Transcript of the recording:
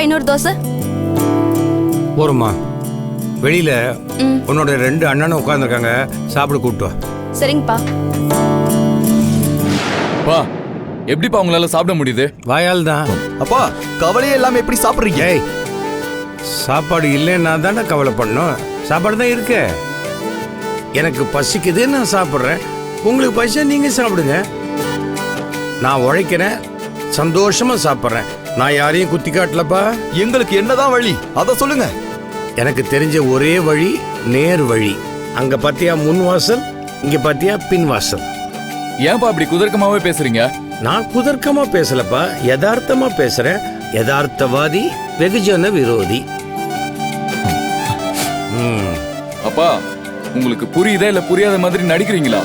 இன்னொரு தோசை. போருமா, வெளியில உன்னோட 2 அண்ணனும் உட்காந்துருக்காங்க, சாப்பிட கூப்பிட்டு வா. சரிங்கப்பா. பா, எப்படிப்பா உங்களால சாப்பிட முடியுது? வாயால் தான். அப்பா, கவலையே இல்லாம எப்படி சாப்பிடுறீங்க? ஏய், சாப்பாடு இல்லைன்னா தானே கவலை பண்ணும். சாப்பாடு தான் இருக்கு. எனக்கு பசிக்குது, நான் சாப்பிட்றேன். உங்களுக்கு பசிச்சா நீங்க சாப்பிடுங்க. நான் உழைக்கிறேன், சந்தோஷமா சாப்பிட்றேன். நான் யாரையும் குத்தி காட்டலப்பா. எங்களுக்கு என்னதான் வழி அத சொல்லுங்க. எனக்கு தெரிஞ்ச ஒரே வழி நேர் வழி. அங்க பாத்தியா முன் வாசல், இங்க பாத்தியா பின் வாசல். ஏன்பா இப்படி குதர்க்கமாவே பேசுறீங்க? நான் குதர்க்கமா பேசலப்பா, யதார்த்தமா பேசுறேன். யதார்த்தவாதி, வெகுஜன விரோதி. அப்பா, உங்களுக்கு புரியுதா இல்ல புரியாத மாதிரி நடிக்கிறீங்களா?